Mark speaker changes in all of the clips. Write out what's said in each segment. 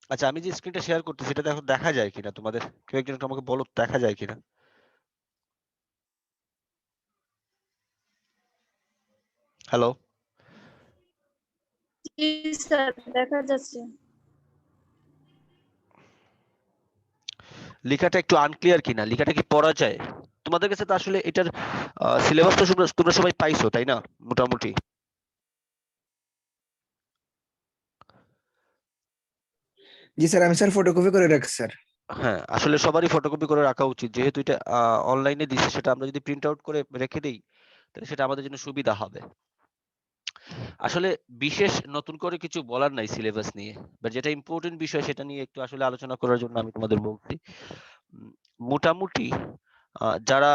Speaker 1: আচ্ছা, আমি যে স্ক্রিনটা শেয়ার করতেছি এটা দেখো দেখা যায় কিনা তোমাদের? কেউ একজন আমাকে বলো দেখা যায় কিনা? হ্যালো?
Speaker 2: জি স্যার, দেখা যাচ্ছে।
Speaker 1: লেখাটা একটু আনক্লিয়ার কিনা, লেখাটা কি পড়া যায়? তোমাদের কাছে তো আসলে এটার সিলেবাসটা তোমরা সবাই পাইছো তাই না মোটামুটি?
Speaker 3: জি স্যার, আমি স্যার ফটোকপি করে রাখছি স্যার।
Speaker 1: হ্যাঁ, আসলে সবারই ফটোকপি করে রাখা উচিত, যেহেতু এটা অনলাইনে দিচ্ছে। সেটা আমরা যদি প্রিন্ট আউট করে রেখে দিই তাহলে সেটা আমাদের জন্য সুবিধা হবে। আসলে বিশেষ নতুন করে কিছু বলার নাই সিলেবাস নিয়ে, বাট যেটা ইম্পর্টেন্ট বিষয় সেটা নিয়ে একটু আসলে আলোচনা করার জন্য আমি তোমাদের বলছি। মোটামুটি যারা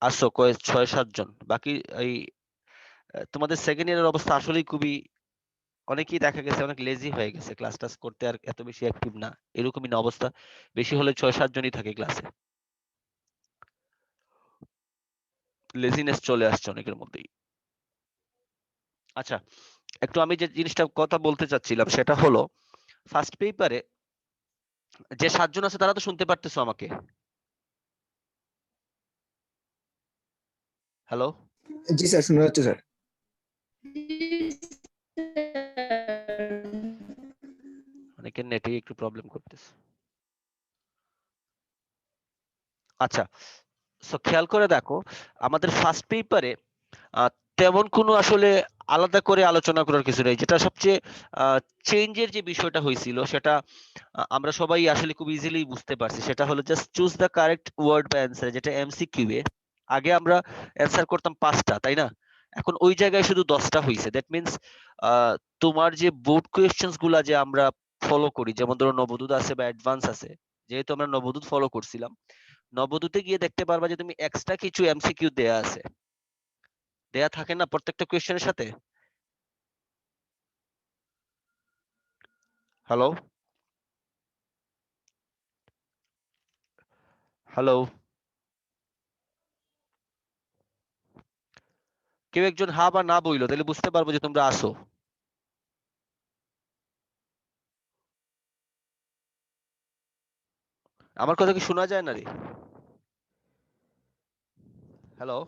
Speaker 1: আসো কয়েক ৬-৭ জন, বাকি এই তোমাদের সেকেন্ড ইয়ারের অবস্থা আসলেই খুবই, অনেকেই দেখা গেছে অনেক লেজি হয়ে গেছে, ক্লাস টাস করতে আর এত বেশি অ্যাক্টিভ না, এরকমই না অবস্থা। বেশি হলে ৬-৭ জনই থাকে ক্লাসে, লেজিনেস চলে আসছে অনেকের মধ্যেই। আচ্ছা, একটু আমি যে জিনিসটা কথা বলতে চাচ্ছিলাম সেটা হলো, ফার্স্ট পেপারে যে ৭ জন আছে তারা তো শুনতে পারতেছো আমাকে? হ্যালো?
Speaker 3: জি স্যার, শোনা যাচ্ছে স্যার।
Speaker 1: অনেকের নেটে একটু প্রবলেম করতেছে। আচ্ছা, সো খেয়াল করে দেখো, আমাদের ফার্স্ট পেপারে তেমন কোনো আসলে আলাদা করে আলোচনা করার কিছু নেই। যেটা সবচেয়ে চেঞ্জের যে বিষয়টা হয়েছিল সেটা আমরা সবাই আসলে খুব ইজিলি বুঝতে পারছি। সেটা হলো just choose the correct word বা অ্যান্সার, যেটা এমসিকিউ এ আগে আমরা অ্যান্সার করতাম 5টা, তাই না? এখন ওই জায়গায় শুধু 10টা হয়েছে। দ্যাট মিনস তোমার যে বোর্ড কোয়েশ্চেন্স গুলা যে আমরা ফলো করি, যেমন ধরো নবদূত আছে বা অ্যাডভান্স আছে, যেহেতু আমরা নবদূত ফলো করছিলাম, নবদূতে গিয়ে দেখতে পারবা যে তুমি এক্সট্রা কিছু এমসিকিউ দেয়া আছে, দেয়া থাকে না প্রত্যেকটা কোয়েশ্চেনের সাথে? হ্যালো? হ্যালো? কেউ একজন হা বা না বইলো, তাহলে বুঝতে পারবো যে তোমরা আসো। আমার কথা কি শোনা যায় না রে? হ্যালো?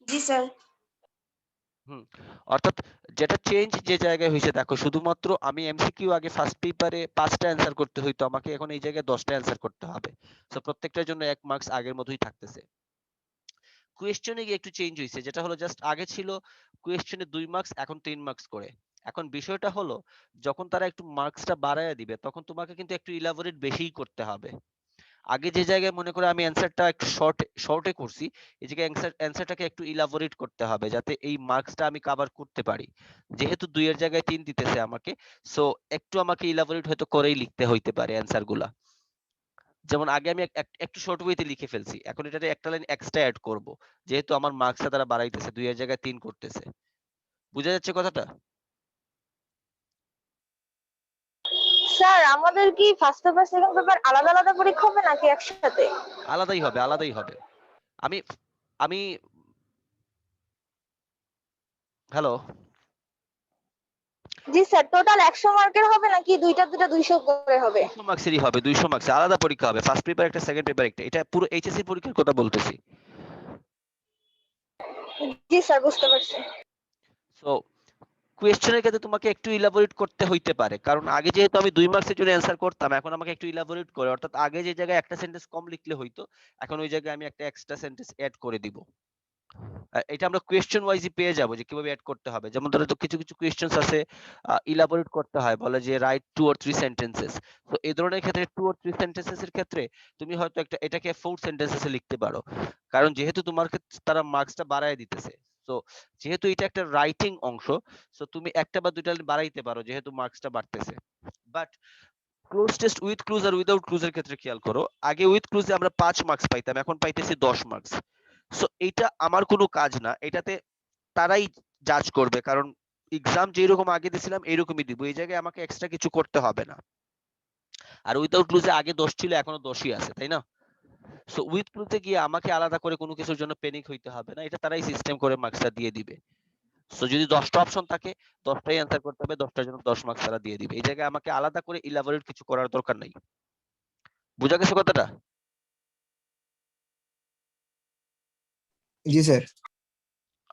Speaker 2: জি স্যার।
Speaker 1: হুম, অর্থাৎ যেটা চেঞ্জ যে জায়গায় হয়েছে দেখো, শুধুমাত্র আমি এমসিকিউ আগে ফার্স্ট পেপারে 5টা অ্যান্সার করতে হইতো, আমাকে এখন এই জায়গায় 10টা অ্যান্সার করতে হবে। সো প্রত্যেকটার জন্য 1 মার্কস আগের মতোই থাকতেছে। কোয়েশ্চেনে গিয়ে একটু চেঞ্জ হয়েছে, যেটা হলো জাস্ট আগে ছিল কোয়েশ্চেনে 2 মার্কস, এখন 3 মার্কস করে। এখন বিষয়টা হলো, যখন তারা একটু মার্কসটা বাড়ায় দিবে তখন তোমাকে কিন্তু একটু ইলাবোরেট বেশিই করতে হবে। আগে যে জায়গায় মনে করে আমি অ্যান্সারটা একটু শর্টে করছি, এই জায়গায় অ্যান্সারটাকে একটু ইলাবোরেট করতে হবে যাতে এই মার্কসটা আমি কভার করতে পারি। যেহেতু 2 এর জায়গায় 3 দিতেছে আমাকে, সো একটু আমাকে ইলাবোরেট হয়তো করেই লিখতে হইতে পারে অ্যান্সার গুলা। যেমন আগে আমি একটু শর্ট ওয়েতে লিখে ফেলছি, এখন এটাতে একটা লাইন এক্সট্রা অ্যাড করব, যেহেতু আমার মার্কসটা তারা বাড়াইতেছে, 2 এর জায়গায় 3 করতেছে। বুঝা যাচ্ছে কথাটা?
Speaker 2: স্যার, আমাদের কি ফার্স্ট পেপার সেকেন্ড পেপার আলাদা আলাদা পরীক্ষা হবে নাকি একসাথে?
Speaker 1: আলাদাই হবে, আলাদাই হবে। আমি আমি হ্যালো?
Speaker 2: জি স্যার, টোটাল 100 মার্কের হবে নাকি দুইটা 200 করে হবে?
Speaker 1: 200 মার্কসেরই হবে, 200 মার্কসের আলাদা পরীক্ষা হবে। ফার্স্ট পেপার একটা, সেকেন্ড পেপার একটা। এটা পুরো এইচএসসি পরীক্ষার কথা বলতেছি।
Speaker 2: জি স্যার, বুঝতে পারছি।
Speaker 1: সো কোয়েশ্চেনের ক্ষেত্রে তোমাকে একটু ইলাবোরেট করতে হইতে পারে, কারণ আগে যেহেতু আমি 2 মার্কসের জন্য অ্যান্সার করতাম, এখন আমাকে একটু ইলাবোরেট করে, অর্থাৎ আগে যে জায়গায় একটা সেন্টেন্স কম লিখলে হইতো, এখন ওই জায়গায় আমি একটা এক্সট্রা সেন্টেন্স এড করে দিব। এটা আমরা কোয়েশ্চেন ওয়াইজই পেয়ে যাবো যে কিভাবে এড করতে হবে। যেমন ধরো তো কিছু কিছু কোয়েশ্চেন্স আছে ইলাবোরেট করতে হয়, বলে যে রাইট 2 or 3 সেন্টেন্সেস। তো এই ধরনের ক্ষেত্রে 2 or 3 সেন্টেন্সেস এর ক্ষেত্রে তুমি হয়তো এটাকে 4 সেন্টেন্সেসে লিখতে পারো, কারণ যেহেতু তোমার তারা মার্কসটা বাড়ায় দিতেছে। তো যেহেতু এটা একটা রাইটিং অংশ, সো তুমি একটা বা দুইটা লাইন বাড়াইতে পারো যেহেতু মার্কসটা বাড়তেছে। But close test with clues আর উইদাউট ক্লুজ এর ক্ষেত্রে খেয়াল করো, আগে উইথ ক্লুজে আমরা 5 মার্কস পাইতাম, এখন পাইতেছি 10 মার্কস। সো এটা আমার কোনো কাজ না, এটাতে তারাই জাজ করবে, কারণ এক্সাম যেরকম আগে দিছিলাম এরকমই দিব, এই জায়গায় আমাকে এক্সট্রা কিছু করতে হবে না। আর উইদাউট ক্লুজে আগে 10 ছিল, এখনো 10ই আছে, তাই না? সো উইথ ক্লুজে গিয়ে আমাকে আলাদা করে কোনো কিছুর জন্য প্যানিক হইতে হবে না, এটা তারাই সিস্টেম করে মার্কসটা দিয়ে দিবে। সো যদি 10টা অপশন থাকে 10টাই অ্যান্সার করতে হবে, 10টার জন্য 10 মার্কস তারা দিয়ে দিবে। এই জায়গায় আমাকে আলাদা করে ইলাবোরেট কিছু করার দরকার নাই। বুঝা গেছে কথাটা?
Speaker 3: জি স্যার।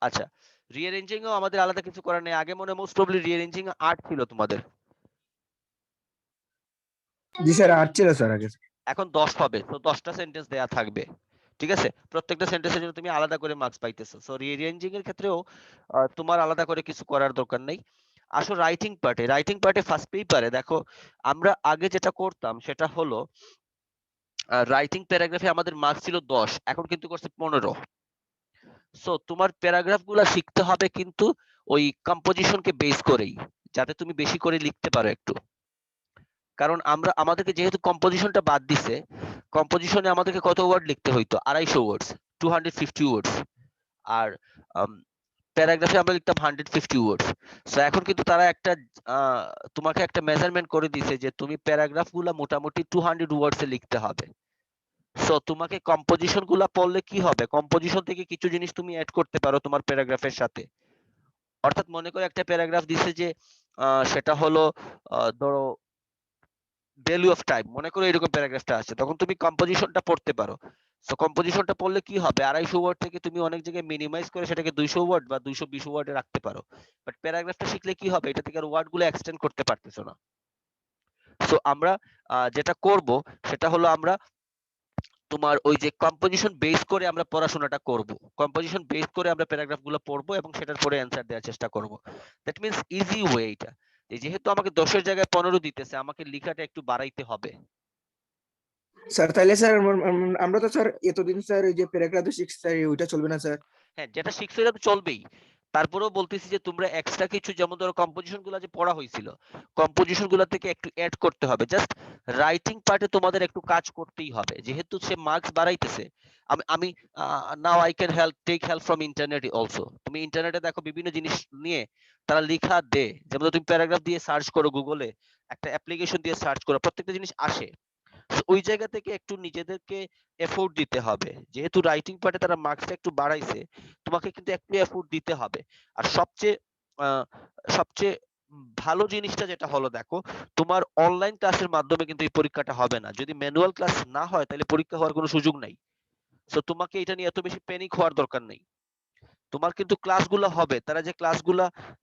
Speaker 1: আচ্ছা, রিঅ্যারেঞ্জিং ও আমাদের আলাদা কিছু করার নেই। আগে মনে মোস্ট প্রবলি রিঅ্যারেঞ্জিং 8 ছিল তোমাদের,
Speaker 3: জি স্যার 8 ছিল স্যার আগে।
Speaker 1: এখন 10 হবে। তো 10টা সেন্টেন্স দেয়া থাকবে, ঠিক আছে? প্রত্যেকটা সেন্টেন্সের জন্য তুমি আলাদা করে মার্কস পাইতেছো। সো রিঅ্যারেঞ্জিং এর ক্ষেত্রেও তোমার আলাদা করে কিছু করার দরকার নেই। আসো রাইটিং পার্টে ফার্স্ট পেপারে দেখো আমরা আগে যেটা করতাম সেটা হলো রাইটিং প্যারাগ্রাফে আমাদের মার্কস ছিল 10, এখন কিন্তু করছে 15। সো তোমার প্যারাগ্রাফ গুলা শিখতে হবে কিন্তু ওই কম্পোজিশনকে বেস করেই, যাতে তুমি বেশি করে লিখতে পারো একটু। কারণ আমাদেরকে যেহেতু কম্পোজিশনটা বাদ দিছে, কম্পোজিশনে আমাদেরকে কত ওয়ার্ড লিখতে হইতো? 250 ওয়ার্ডস, 250 ওয়ার্ডস। আর প্যারাগ্রাফে আমরা লিখতাম 150 ওয়ার্ডস। সো এখন কিন্তু তারা একটা তোমাকে একটা মেজারমেন্ট করে দিছে যে তুমি প্যারাগ্রাফ গুলা মোটামুটি 200 ওয়ার্ডসে লিখতে হবে। সো তোমাকে কম্পোজিশন গুলা পড়লে কি হবে, কম্পোজিশন থেকে কিছু জিনিস তুমি অ্যাড করতে পারো তোমার প্যারাগ্রাফের সাথে। অর্থাৎ মনে করো একটা প্যারাগ্রাফ দিছে যে সেটা হলো ধরো ভ্যালু অফ টাইম, মনে করো এরকম প্যারাগ্রাফটা আছে, তখন তুমি কম্পোজিশনটা পড়তে পারো। সো কম্পোজিশনটা পড়লে কি হবে, 250 ওয়ার্ড থেকে তুমি অনেক জায়গায় মিনিমাইজ করে সেটাকে 200 ওয়ার্ড বা 220 ওয়ার্ডে রাখতে পারো। বাট প্যারাগ্রাফটা শিখলে কি হবে, এটা থেকে আর ওয়ার্ড গুলো এক্সটেন্ড করতে পারতেছো না। সো আমরা যেটা করব সেটা হলো আমরা তোমার ওই যে কম্পোজিশন বেস করে আমরা পড়াশোনাটা করব, কম্পোজিশন বেস করে আমরা প্যারাগ্রাফ গুলো পড়বো এবং সেটার পরে অ্যান্সার দেওয়ার চেষ্টা করব। দ্যাট মিন্স ইজি ওয়ে এটা, যেহেতু আমাকে 10 এর জায়গায় 15 দিতেছে, আমাকে লেখাটা একটু বাড়াইতে হবে।
Speaker 3: স্যার তাহলে স্যার আমরা তো স্যার এতদিন স্যার এই যে প্যারাগ্রাফ শিখছি স্যার ওইটা চলবে না স্যার?
Speaker 1: হ্যাঁ, যেটা শিখছো এটা তো চলবেই। তারপরেও বলতেছি যে তোমরা এক্সট্রা কিছু, যেমন ধরো কম্পোজিশন গুলা যে পড়া হয়েছিল, কম্পোজিশন গুলা থেকে একটু অ্যাড করতে হবে। জাস্ট রাইটিং পার্টে তোমাদের একটু কাজ করতেই হবে, যেহেতু সে মার্কস বাড়াইতেছে। আমি now I can take help from internet also. তুমি ইন্টারনেটে দেখো বিভিন্ন জিনিস নিয়ে তারা লেখা দে, যেমন তুমি প্যারাগ্রাফ দিয়ে সার্চ করো গুগলে, একটা অ্যাপ্লিকেশন দিয়ে সার্চ করো, প্রত্যেকটা জিনিস আসে। So, ওই জায়গা থেকে একটু নিজেদেরকে এফোর্ট দিতে হবে, যেহেতু রাইটিং পার্টে তারা মার্কসটা একটু বাড়াইছে, তোমাকে কিন্তু একটু এফোর্ট দিতে হবে। আর সবচেয়ে ভালো জিনিসটা যেটা হলো দেখো, তোমার অনলাইন ক্লাসের মাধ্যমে কিন্তু এই পরীক্ষাটা হবে না। যদি ম্যানুয়াল ক্লাস না হয় তাহলে পরীক্ষা হওয়ার কোনো সুযোগ নাই। সো তোমাকে এটা নিয়ে এত বেশি প্যানিক হওয়ার দরকার নেই। তোমার কিন্তু ক্লাসগুলো হবে,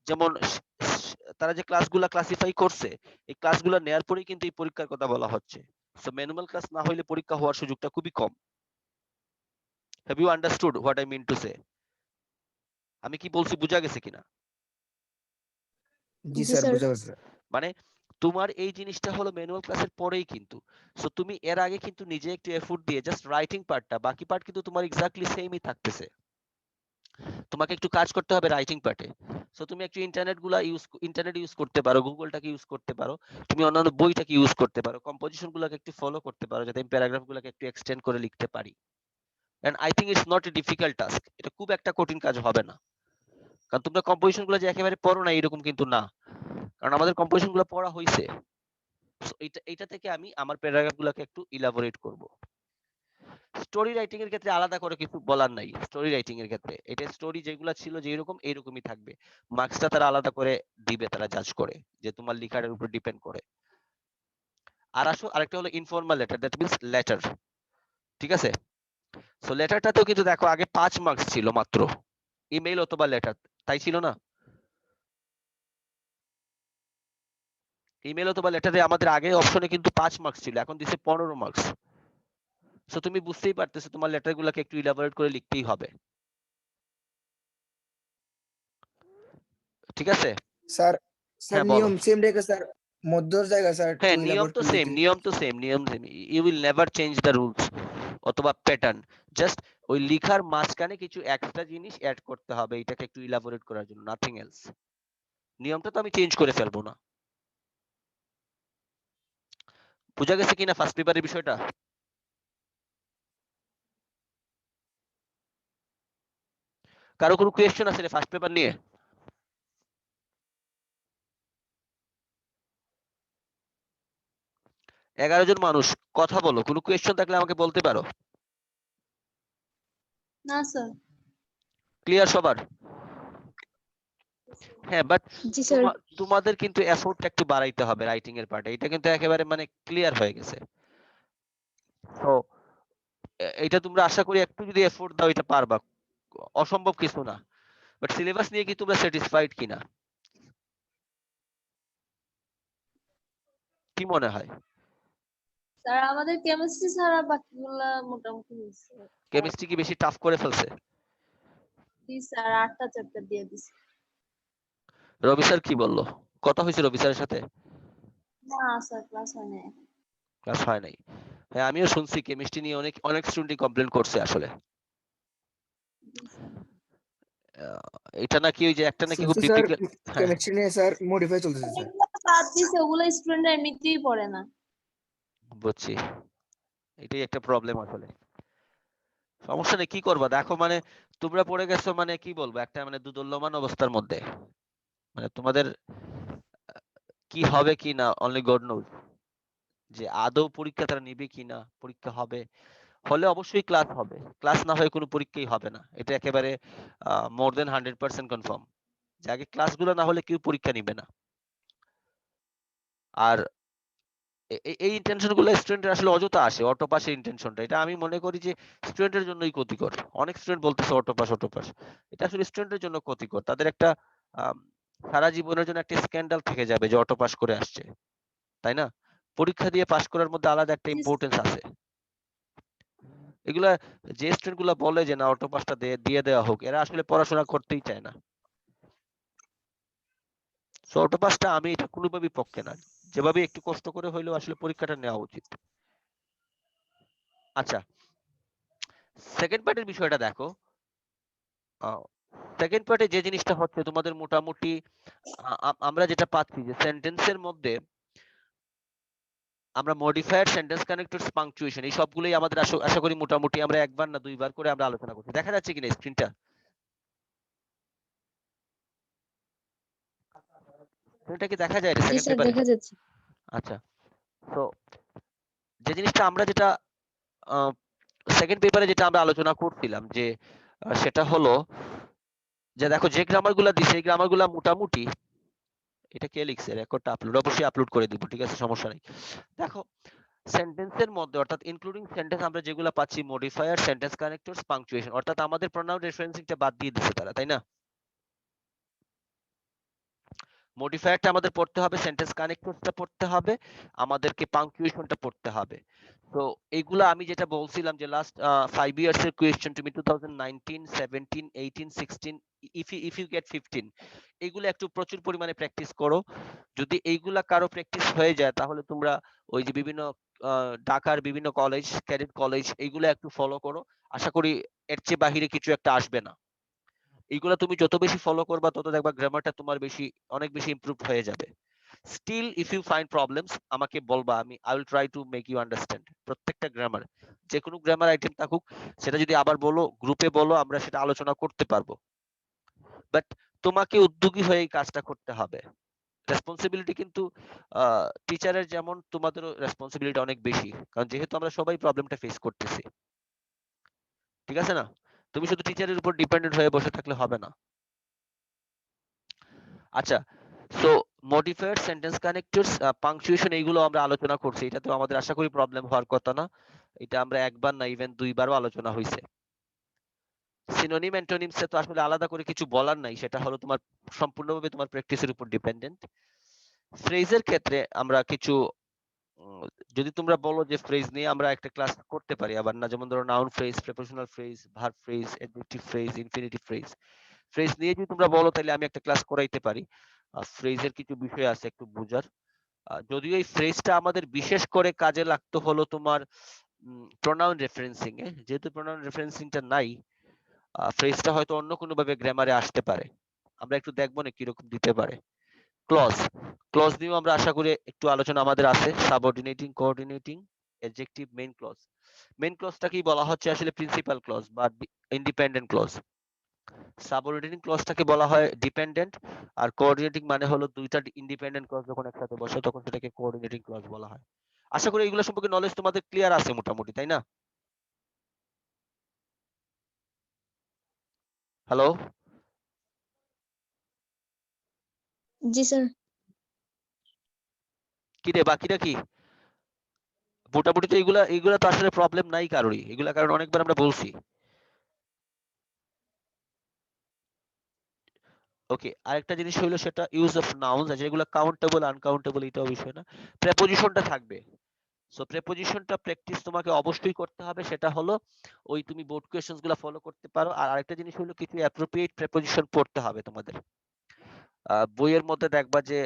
Speaker 1: যেমন তারা যে ক্লাসগুলা ক্লাসিফাই করছে, এই ক্লাসগুলো নেয়ার পরেই কিন্তু এই পরীক্ষার কথা বলা হচ্ছে। সো ম্যানুয়াল ক্লাস না হইলে পরীক্ষা হওয়ার সুযোগটা খুবই কম। Have you understood what I mean to say? আমি কি বলছি বুঝা গেছে কিনা?
Speaker 3: জি
Speaker 2: জি
Speaker 3: স্যার
Speaker 2: স্যার।
Speaker 3: বুঝা গেছে।
Speaker 1: মানে তোমার এই জিনিসটা হলো ম্যানুয়াল ক্লাসের পরেই কিন্তু। সো তুমি এর আগে কিন্তু নিজে একটু এফোর্ট দিয়ে জাস্ট রাইটিং পার্টটা, বাকি পার্ট কিন্তু তোমার এক্স্যাক্টলি সেমই থাকতেছে। তোমাকে একটু কাজ করতে হবে রাইটিং পার্টে। সো তুমি একটু ইন্টারনেট ইউজ করতে পারো, গুগলটাকে ইউজ করতে পারো, তুমি অন্যান্য বইটাকে ইউজ করতে পারো, কম্পোজিশন গুলোকে একটু ফলো করতে পারো, যাতে আমি প্যারাগ্রাফ গুলোকে একটু এক্সটেন্ড করে লিখতে পারি। And I think it's not a difficult task, এটা খুব একটা কঠিন কাজ হবে না। কারণ তোমরা কম্পোজিশন গুলো যে একেবারে পড়ো না এরকম কিন্তু না, কারণ আমাদের কম্পোজিশন গুলো পড়া হয়েছে। এটা থেকে আমি আমার প্যারাগ্রাফ গুলোকে একটু ইলাবোরেট করব। স্টোরি রাইটিং এর ক্ষেত্রে আলাদা করে কিছু বলার নাই। স্টোরি রাইটিং এর ক্ষেত্রে এটা স্টোরি যেগুলো ছিল যেরকম এইরকমই থাকবে, মার্কসটা তারা আলাদা করে দিবে, তারা জাজ করে যে তোমার লেখার উপর ডিপেন্ড করে। আর আরেকটা হলো informal letter, that means letter, ঠিক আছে? সো লেটারটাতেও কিন্তু দেখো আগে 5 মার্কস ছিল মাত্র, ইমেইল অথবা লেটার, তাই ছিল না? ইমেইল অথবা লেটারে আমাদের আগে অপশনে কিন্তু 5 মার্কস ছিল, এখন দিছে 15 মার্কস। সো তুমি বুঝতেই পারতেছো তোমার লেটার গুলাকে একটু ইলাবোরেট করে লিখতেই হবে, ঠিক আছে?
Speaker 3: স্যার স্যার
Speaker 1: হ্যাঁ বলো।
Speaker 3: নিয়ম সেম রেখে স্যার মধ্যর জায়গা স্যার একটু
Speaker 1: হ্যাঁ, নিয়ম
Speaker 3: ইলাবোরেট
Speaker 1: তো
Speaker 3: করে
Speaker 1: সেম,
Speaker 3: লিখে।
Speaker 1: নিয়ম same. You will never change the rules অথবা প্যাটার্ন। জাস্ট ওই লিখার মাঝখানে কিছু এক্সট্রা জিনিস অ্যাড করতে হবে এটাকে একটু ইলাবোরেট করার জন্য, নাথিং এলস। নিয়মটা তো আমি চেঞ্জ করে ফেলবো না। বুঝা গেছে কিনা ফার্স্ট পেপারের বিষয়টা? কারো কোনো কোয়েশ্চেন আছে ফার্স্ট পেপার নিয়ে? 11 জন মানুষ, কথা বলো, কোনো কোয়েশ্চেন থাকলে আমাকে বলতে পারো।
Speaker 2: না স্যার।
Speaker 1: ক্লিয়ার সবার? হ্যাঁ, বাট
Speaker 2: জি স্যার।
Speaker 1: তোমাদের কিন্তু এফোর্টটা একটু বাড়াইতে হবে রাইটিং এর পার্টে, এটা কিন্তু একেবারে মানে ক্লিয়ার হয়ে গেছে। তো এটা তোমরা আশা করি একটু যদি এফোর্ট দাও এটা পারবা, অসম্ভব কিছু না। বাট সিলেবাস নিয়ে কি তোমরা স্যাটিসফাইড কিনা, কি মনে হয়?
Speaker 4: স্যার আমাদের কেমিস্ট্রি ছাড়া বাকিগুলা মোটামুটি হয়েছে।
Speaker 1: কেমিস্ট্রি কি বেশি টাফ করে ফেলছে?
Speaker 4: জি স্যার 8টা চ্যাপ্টার দিয়ে দিছে।
Speaker 1: রবি স্যার কি বললো, কথা হয়েছে রবি স্যারের সাথে?
Speaker 4: না স্যার ক্লাস হয় না।
Speaker 1: ক্লাস হয় নাই? হ্যাঁ, আমিও শুনছি কেমিস্ট্রি নিয়ে অনেক অনেক স্টুডেন্টই কমপ্লেন করছে আসলে।
Speaker 4: জি স্যার।
Speaker 1: এটা নাকি ওই যে একটা নাকি খুব
Speaker 3: শুনছি স্যার
Speaker 1: ডিফিকাল্ট। হ্যাঁ,
Speaker 3: কেমিস্ট্রি নিয়ে স্যার মডিফাই চলতেছে স্যার।
Speaker 4: এগুলো বাদ দিছে, ওগুলো স্টুডেন্টরা এমনিতেই পড়ে না।
Speaker 1: বুঝছি, এটাই একটা প্রবলেম আসলে। সমস্যা নেই, কি করবা দেখো, মানে তোমরা পড়ে গেছো মানে কি বলবো, একটা মানে দুদুল্যমান অবস্থার মধ্যে, মানে তোমাদের কি হবে কি না অনলি গড নোজ, যে আদৌ পরীক্ষা তারা নিবে কি না, পরীক্ষা হবে, হলে অবশ্যই ক্লাস হবে, ক্লাস না হয়ে কোনো পরীক্ষাই হবে না, এটা একেবারে মোর দেন 100% কনফার্ম, যে আগে ক্লাসগুলো না হলে কেউ পরীক্ষা নিবে না। আর এই ইন্টেনশন গুলো স্টুডেন্টের আসলে অযথা আসে, অটো পাসের ইন্টেনশনটা, এটা আমি মনে করি যে স্টুডেন্টের জন্যই ক্ষতিকর। অনেক স্টুডেন্ট বলতেছে অটো পাস অটো পাস, এটা আসলে স্টুডেন্টের জন্য ক্ষতিকর, তাদের একটা আম, সারা জীবনের জন্য একটা স্ক্যান্ডাল থেকে যাবে যে অটো পাস করে আসছে, তাই না? পরীক্ষা দিয়ে পাস করার মধ্যে আলাদা একটা
Speaker 4: জি
Speaker 1: ইম্পর্টেন্স আছে। এগুলা যে স্টুডেন্ট গুলা বলে যে না অটো পাসটা দিয়ে দেওয়া হোক, এরা আসলে পড়াশোনা করতেই চায় না। সো অটো পাসটা আমি এটা কোনোভাবেই পক্ষে না, যেভাবে একটু কষ্ট করে হইলেও আসলে পরীক্ষাটা নেওয়া উচিত। আচ্ছা, সেকেন্ড পার্টের বিষয়টা দেখো। সেকেন্ড পার্টে যে জিনিসটা হচ্ছে তোমাদের মোটামুটি আমরা যেটা পাচ্ছি যে সেন্টেন্সের মধ্যে আমরা মডিফায়ার, সেন্টেন্স কানেক্টরস, পাংচুয়েশন এই সবগুলোই আমাদের আশা করি মোটামুটি আমরা একবার না দুইবার করে আমরা আলোচনা করছি। দেখা যাচ্ছে কিনা স্ক্রিনটা? স্ক্রিনটা কি দেখা যায়
Speaker 2: জি
Speaker 1: সেকেন্ড
Speaker 2: স্যার
Speaker 1: পেপারে?
Speaker 2: দেখা যাচ্ছে।
Speaker 1: আচ্ছা, তো যে জিনিসটা আমরা যেটা সেকেন্ড পেপারে যেটা আমরা আলোচনা করছিলাম যে সেটা হলো যে দেখো যে গ্রামার গুলা দিছে এই গ্রামার গুলা মোটামুটি, এটা কে লিখছে, রেকর্ডটা আপলোড অবশ্যই আপলোড করে দিব, ঠিক আছে, সমস্যা নেই। দেখো সেন্টেন্সের মধ্যে অর্থাৎ ইনক্লুডিং সেন্টেন্স আমরা যেগুলো পাচ্ছি মডিফায়ার, সেন্টেন্স কানেক্টরস, পাংচুয়েশন, অর্থাৎ আমাদের প্রোনাউন রেফারেন্সিংটা বাদ দিয়ে দিচ্ছে তারা, তাই না? মডিফায়ারটা আমাদের পড়তে হবে, সেন্টেন্স কানেক্টরসটা পড়তে হবে, আমাদেরকে পাংচুয়েশনটা পড়তে হবে। তো এইগুলা আমি যেটা বলছিলাম যে লাস্ট 5 ইয়ার্স এর কোয়েশ্চেন, তুমি 2019, 17, 18, 16, ইফ ইউ গেট 15, এগুলো একটু প্রচুর পরিমাণে প্র্যাকটিস করো। যদি এইগুলা কারো প্র্যাকটিস হয়ে যায় তাহলে তোমরা ওই যে বিভিন্ন ঢাকার বিভিন্ন কলেজ, ক্যাডেট কলেজ, এইগুলো একটু ফলো করো, আশা করি এর চেয়ে বাহিরে কিছু একটা আসবে না। এইগুলা তুমি যত বেশি ফলো করবা তত দেখবা গ্রামারটা তোমার অনেক বেশি ইমপ্রুভ হয়ে যাবে। Still if you find problems আমাকে বলবা, I will try to make you understand প্রত্যেকটা গ্রামার, যে কোনো গ্রামার আইটেম থাকুক সেটা যদি আবার বলো, গ্রুপে বলো, আমরা সেটা আলোচনা করতে পারবো। বাট তোমাকে উদ্যোগী হয়ে এই কাজটা করতে হবে। রেসপন্সিবিলিটি কিন্তু টিচারের যেমন তোমাদেরও রেসপন্সিবিলিটি অনেক বেশি, কারণ যেহেতু আমরা সবাই প্রবলেমটা ফেস করতেছি, ঠিক আছে না? তুমি শুধু টিচারের উপর ডিপেন্ডেন্ট হয়ে বসে থাকলে হবে না। আচ্ছা, so modifier, sentence connectors, punctuation এইগুলো আমরা আলোচনা করছি, এটা তো আমাদের আশা করি প্রবলেম হওয়ার কথা না, এটা আমরা একবার না ইভেন দুইবারও আলোচনা হয়েছে। সিনোনিম অ্যান্টোনিমস এ তো আসলে আলাদা করে কিছু বলার নাই, সেটা হলো তোমার সম্পূর্ণভাবে তোমার প্র্যাকটিসের উপর ডিপেন্ডেন্ট। ফ্রেজের ক্ষেত্রে আমরা কিছু উম, যদি তোমরা বলো যে ফ্রেজ নিয়ে আমরা একটা ক্লাস করতে পারি, আবার না, যেমন ধরো noun phrase, prepositional phrase, verb phrase, adjective phrase, infinitive phrase, phrase নিয়ে যদি তোমরা বলো তাহলে আমি একটা ক্লাস করাইতে পারি। ফ্রেজের কিছু বিষয় আছে একটু বোঝার। যদিও এই ফ্রেজটা আমাদের বিশেষ করে কাজে লাগতো হলো তোমার প্রোনাউন রেফারেন্সিং এ, যেহেতু প্রোনাউন রেফারেন্সিংটা নাই, ফ্রেজটা হয়তো অন্য কোনো ভাবে গ্রামারে আসতে পারে, আমরা একটু দেখবো না কিরকম দিতে পারে। ক্লজ, ক্লজ নিয়েও আমরা আশা করি একটু আলোচনা আমাদের আছে, subordinating, coordinating, adjective, main clause. Main ক্লজটাকেই বলা হচ্ছে আসলে প্রিন্সিপাল ক্লজ বা ইন্ডিপেন্ডেন্ট ক্লজ। সাবঅর্ডিনেটিং ক্লজটাকে বলা হয় ডিপেন্ডেন্ট, আর কোঅর্ডিনেটিং মানে হলো দুইটা ইন্ডিপেন্ডেন্ট ক্লজ যখন একসাথে বসে তখন সেটাকে কোঅর্ডিনেটিং ক্লজ বলা হয়। আশা করি এগুলো সম্পর্কে নলেজ তোমাদের ক্লিয়ার আছে মোটামুটি, তাই না? হ্যালো?
Speaker 4: জি স্যার।
Speaker 1: কি রে বাকিটা কি? মোটামুটি তো এগুলা তো আসলে প্রবলেম নাই কারোরই, এগুলা কারণ অনেকবার আমরা বলছি। ওকে, আরেকটা জিনিস হইলো সেটা ইউজ অফ নাউন্স, যেগুলো কাউন্টেবল আনকাউন্টেবল এটাও বিষয় না। প্রেপোজিশনটা থাকবে। সো প্রেপোজিশনটা প্র্যাকটিস তোমাকে অবশ্যই করতে হবে, সেটা হলো ওই তুমি বোর্ড কোয়েশ্চেনস গুলো ফলো করতে পারো। আর আরেকটা জিনিস হলো কিছু অ্যাপ্রোপ্রিয়েট প্রেপোজিশন পড়তে হবে তোমাদের। বইয়ের মধ্যে দেখবা যে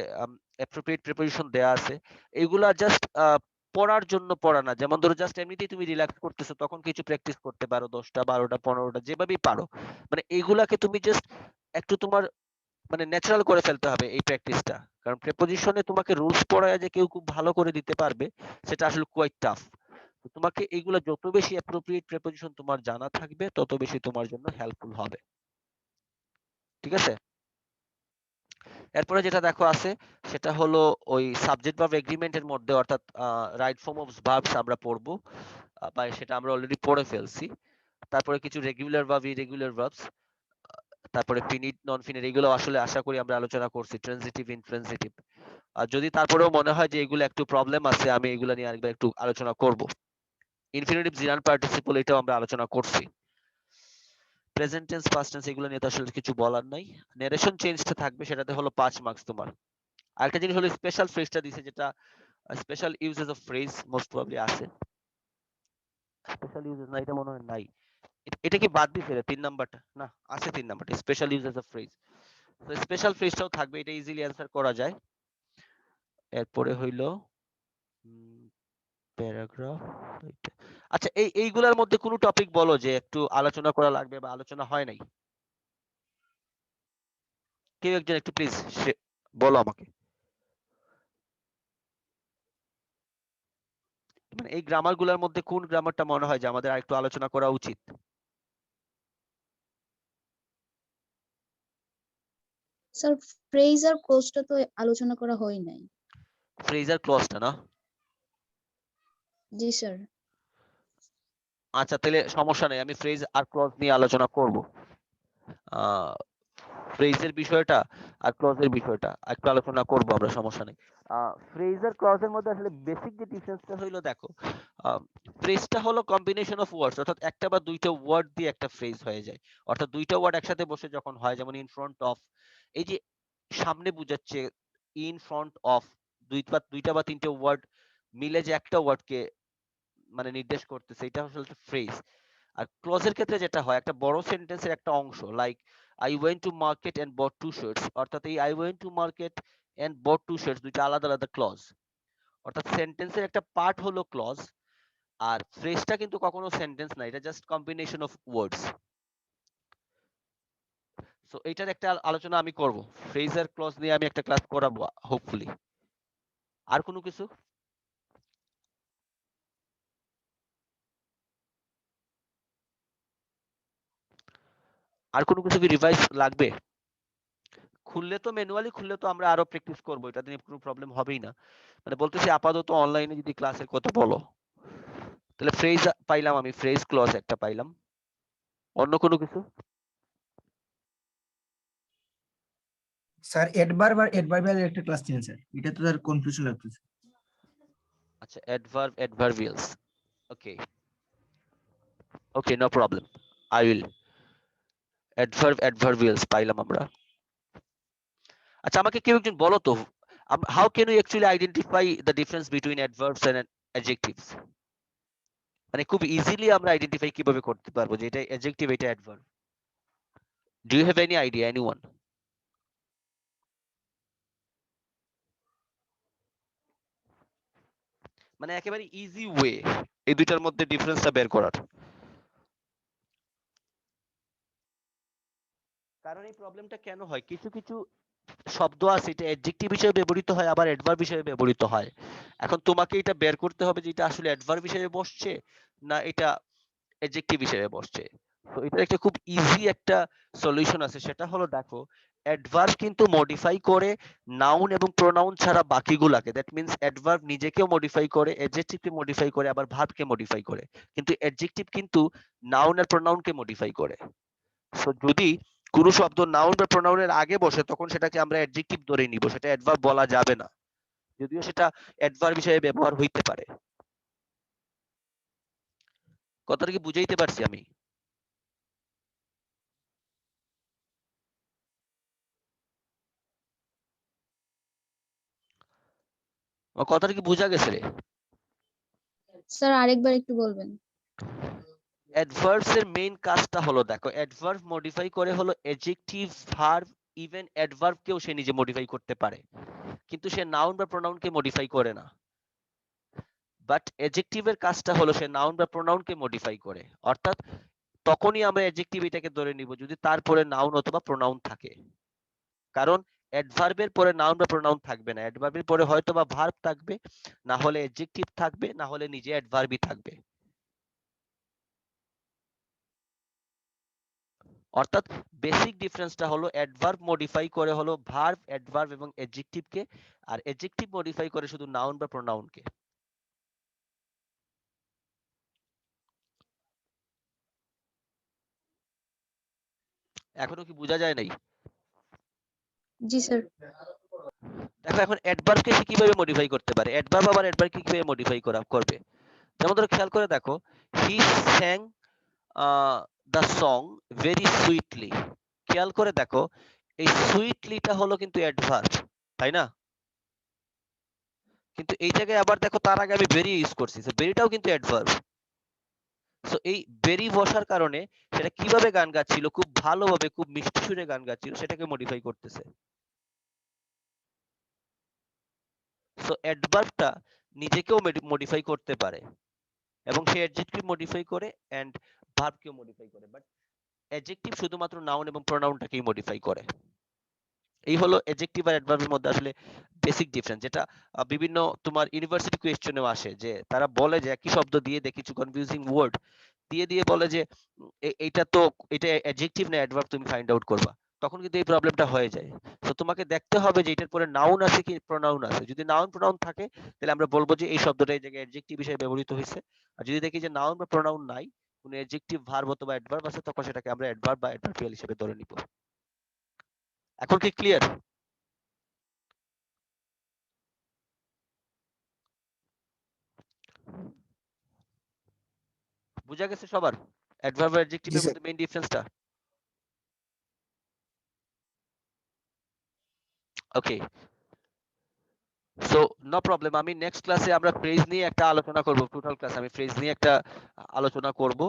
Speaker 1: অ্যাপ্রোপ্রিয়েট প্রেপোজিশন দেয়া আছে, এগুলা জাস্ট পড়ার জন্য পড়া না। যেমন ধরো জাস্ট এমনিতেই তুমি রিল্যাক্স করতেছো, তখন কিছু প্র্যাকটিস করতে পারো 10টা 12টা 15টা যেভাবেই পারো। মানে এইগুলাকে তুমি জাস্ট একটু তোমার মানে ন্যাচারাল করে ফেলতে হবে এই প্র্যাকটিসটা। কারণ প্রেপোজিশনে তোমাকে রুলস পড়ায় যে কেউ খুব ভালো করে দিতে পারবে সেটা আসলে কোয়াইট টাফ। তোমাকে এইগুলা যত বেশি অ্যাপ্রোপ্রিয়েট প্রেপোজিশন তোমার জানা থাকবে তত বেশি তোমার জন্য হেল্পফুল হবে। ঠিক আছে? এরপরে যেটা দেখো আছে সেটা হলো ওই সাবজেক্ট ভার্ব এগ্রিমেন্টের মধ্যে, অর্থাৎ রাইট ফর্ম অফ ভার্বস আমরা পড়বো, বা সেটা আমরা অলরেডি পড়ে ফেলছি। তারপরে কিছু রেগুলার ভার্ব, ইরেগুলার ভার্বস, তারপরে ফিনিট নন ফিনিট, এগুলো আসলে আশা করি আমরা আলোচনা করছি, ট্রানজিটিভ ইনট্রানজিটিভ। আর যদি তারপরেও মনে হয় যে এগুলো একটু প্রবলেম আছে, আমি এগুলো নিয়ে আরেকবার একটু আলোচনা করব। ইনফিনিটিভ জিরান পার্টিসিপল এটাও আমরা আলোচনা করছি। প্রেজেন্ট টেন্স পাস্ট টেন্স এগুলো নিয়ে তো আসলে কিছু বলার নাই। নারেশন চেঞ্জটা থাকবে, সেটাতে হলো 5 মার্কস তোমার। আরেকটা জিনিস হলো স্পেশাল ফ্রেজটা দিছে, যেটা special uses of phrase most probably আছে। স্পেশাল ইউজেস না, এটা মনে হয় নাই। এটা কি বাদ দিছে রে 3 নাম্বারটা? না, আছে 3 নাম্বারটা স্পেশাল ইউজেস অফ ফ্রেজ। তো স্পেশাল ফ্রেজটাও থাকবে, এটা ইজিলি অ্যানসার করা যায়। এরপরে হইলো প্যারাগ্রাফ। আচ্ছা, এইগুলার মধ্যে কোনো টপিক বলো যে একটু আলোচনা করা লাগবে বা আলোচনা হয় নাই। কেউ একজন একটু প্লিজ বলো আমাকে। মানে এই গ্রামার গুলার মধ্যে কোন গ্রামারটা মনে হয় যে আমাদের আরেকটু আলোচনা করা উচিত?
Speaker 4: স্যার ফ্রেজ আর ক্লোজটা তো আলোচনা করা হয় নাই।
Speaker 1: ফ্রেজার ক্লজটা না?
Speaker 4: জি স্যার।
Speaker 1: আচ্ছা, তাহলে সমস্যা নেই, আমি ফ্রেজ আর ক্লজ নিয়ে আলোচনা করব। ফ্রেজের বিষয়টা আর ক্লজের বিষয়টা একটু আলোচনা করব আমরা, সমস্যা নেই। ফ্রেজ আর ক্লজের মধ্যে আসলে বেসিক যে ডিফারেন্সটা হইলো দেখো, ফ্রেজটা হলো কম্বিনেশন অফ ওয়ার্ডস, অর্থাৎ একটা বা দুইটা ওয়ার্ড দিয়ে একটা ফ্রেজ হয়ে যায়। অর্থাৎ দুইটা ওয়ার্ড একসাথে বসে যখন হয়, যেমন ইন ফ্রন্ট অফ, এই যে সামনে বুঝাচ্ছে, ইন ফ্রন্ট অফ, দুইটা বা তিনটা ওয়ার্ড মিলে যে একটা ওয়ার্ডকে মানে নির্দেশ করতেছে, এটা আসলে ফ্রেজ। আর ক্লজের ক্ষেত্রে যেটা হয়, একটা বড় সেন্টেন্সের একটা অংশ, like I went to market and bought two shirts, অর্থাৎ এই I went to market and bought two shirts দুইটা আলাদা আলাদা ক্লজ। অর্থাৎ সেন্টেন্সের একটা পার্ট হলো ক্লজ, আর ফ্রেজটা কিন্তু কখনো সেন্টেন্স না, এটা just combination of words. So এটার একটা আলোচনা আমি করব, ফ্রেজ আর ক্লজ নিয়ে আমি একটা ক্লাস করাবো হোপফুলি। আর কোনো কিছু? আর কোনো কিছু কি রিভাইজ লাগবে? খুললে তো ম্যানুয়ালি খুললে তো আমরা আরো প্র্যাকটিস করবো, এটা নিয়ে কোনো প্রবলেম হবেই না। মানে বলতেছি আপাতত অনলাইনে যদি ক্লাসের কথা বলো, তাহলে ফ্রেজ পাইলাম, আমি ফ্রেজ ক্লজ একটা পাইলাম। অন্য কোনো কিছু?
Speaker 3: স্যার অ্যাডভার্ব আর অ্যাডভার্বিয়াল একটা ক্লাস নিয়েন স্যার, এটা তো স্যার কনফিউশন লাগতেছে।
Speaker 1: আচ্ছা, adverb adverbials, okay okay, no problem, I will. Adverb adverbials পাইলাম আমরা। আচ্ছা, আমাকে কেউ একজন বলো তো, how can we actually identify the difference between adverbs and adjectives? মানে খুব ইজিলি আমরা আইডেন্টিফাই কিভাবে করতে পারবো যে এটা অ্যাডজেক্টিভ, এটা adverb? Do you have any idea, anyone? মানে একেবারে ইজি ওয়ে এই দুইটার মধ্যে ডিফারেন্সটা বের করার। কারণ এই প্রবলেমটা কেন হয়, কিছু কিছু শব্দ আছে এটা অ্যাডজেক্টিভ হিসেবে ব্যবহৃত হয়, আবার অ্যাডভার্ব হিসেবে ব্যবহৃত হয়। এখন তোমাকে এটা বের করতে হবে যে এটা আসলে অ্যাডভার্ব হিসেবে বসছে না এটা অ্যাডজেক্টিভ হিসেবে বসছে। তো এটা একটা খুব ইজি একটা সলিউশন আছে, সেটা হলো দেখো, অ্যাডভার্ব কিন্তু মডিফাই করে নাউন এবং প্রোনাউন ছাড়া বাকিগুলাকে। দ্যাট মিন্স অ্যাডভার্ব নিজেকেও মডিফাই করে, অ্যাডজেক্টিভকে মডিফাই করে, আবার ভার্বকে মডিফাই করে। কিন্তু অ্যাডজেক্টিভ কিন্তু নাউন আর প্রোনাউনকে মডিফাই করে। সো যদি কোন শব্দ নাউন বা প্রোনাউনের আগে বসে তখন সেটাকে আমরা অ্যাডজেক্টিভ ধরে নিব, সেটা অ্যাডভার্ব বলা যাবে না, যদিও সেটা অ্যাডভার্ব হিসেবে ব্যবহার হইতে পারে। কথাটা কি বুঝাইতে পারছি আমি? আমার কথাটা কি বোঝা গেছে রে?
Speaker 4: স্যার আরেকবার একটু বলবেন।
Speaker 1: অ্যাডভার্বস এর মেইন কাজটা হলো, দেখো অ্যাডভার্ব মডিফাই করে হলো অ্যাডজেক্টিভ, ভার্ব, ইভেন অ্যাডভার্ব কেও সে নিজে মডিফাই করতে পারে, কিন্তু সে নাউন বা প্রোনাউনকে মডিফাই করে না। বাট অ্যাডজেক্টিভের কাজটা হলো সে নাউন বা প্রোনাউনকে মডিফাই করে, অর্থাৎ তখনই আমরা অ্যাডজেক্টিভ এটাকে ধরে নিব যদি তারপরে নাউন অথবা প্রোনাউন থাকে। কারণ অ্যাডভার্বের পরে নাউন বা প্রোনাউন থাকবে না, অ্যাডভার্বের পরে হয়তো বা ভার্ব থাকবে, না হলে অ্যাডজেক্টিভ থাকবে, না হলে নিজে অ্যাডভার্বই থাকবে। অর্থাৎ বেসিক ডিফারেন্সটা হলো অ্যাডভার্ব মডিফাই করে হলো ভার্ব, অ্যাডভার্ব এবং অ্যাডজেক্টিভকে, আর অ্যাডজেক্টিভ মডিফাই করে শুধু নাউন বা প্রোনাউনকে। এখনো কি বোঝা যায় নাই?
Speaker 4: জি স্যার।
Speaker 1: দেখো এখন অ্যাডভার্বকে সে কিভাবে মডিফাই করতে পারে, অ্যাডভার্ব আবার অ্যাডভার্বকে কিভাবে মডিফাই করবে। যেমন ধরো খেয়াল করে দেখো, he sang the song very sweetly. খেয়াল করে দেখো এই সুইটলিটা হলো কিন্তু অ্যাডভার্ব, তাই না? কিন্তু এই জায়গায় আবার দেখো তার আগে আমি ভেরি ইউজ করছি, তো ভেরিটাও কিন্তু অ্যাডভার্ব। সো এই ভেরি বসার কারণে সেটা কিভাবে গান গাচ্ছিল, খুব ভালোভাবে খুব মিষ্টি সুরে গান গাচ্ছিল, সেটাকে মডিফাই করতেছে। সো অ্যাডভার্বটা নিজেকেও মডিফাই করতে পারে, এবং সে অ্যাডজেক্টিভ মডিফাই করে এন্ড ভার্বকেও মডিফাই করে, বাট অ্যাডজেক্টিভ শুধুমাত্র নাউন এবং প্রোনাউনটাকেই মডিফাই করে। এই হলো অ্যাডজেক্টিভ আর অ্যাডভার্বের মধ্যে আসলে বেসিক ডিফারেন্স, যেটা বিভিন্ন তোমার ইউনিভার্সিটি কোয়েশ্চেনেও আসে, যে তারা বলে যে একই শব্দ দিয়ে দেখি কিছু কনফিউজিং ওয়ার্ড দিয়ে দিয়ে বলে যে এইটা তো এটা অ্যাডজেক্টিভ না অ্যাডভার্ব, তুমি ফাইন্ড আউট করবা। তখন কিন্তু এই প্রবলেমটা হয়ে যায়। তো তোমাকে দেখতে হবে যে এটার পরে নাউন আছে কি প্রোনাউন আছে। যদি নাউন প্রোনাউন থাকে তাহলে আমরা বলবো যে এই শব্দটা এই জায়গায় অ্যাডজেক্টিভ হিসেবে ব্যবহৃত হয়েছে। আর যদি দেখি যে নাউন বা প্রোনাউন নাই, কোনো অ্যাডজেক্টিভ ভার্ব অথবা অ্যাডভার্ব আছে, তখন সেটাকে আমরা অ্যাডভার্ব বা অ্যাডভার্বিয়াল হিসেবে ধরে নিব। এখন কি ক্লিয়ার? বুঝা গেছে সবার অ্যাডভার্ব আর
Speaker 3: জি
Speaker 1: অ্যাডজেক্টিভের
Speaker 3: স্যার।
Speaker 1: মধ্যে মেইন ডিফারেন্সটা? ওকে, সো নো প্রবলেম। আমি নেক্সট ক্লাসে আমরা ফ্রেজ নিয়ে একটা আলোচনা করব, টোটাল ক্লাস আমি ফ্রেজ নিয়ে একটা আলোচনা করব।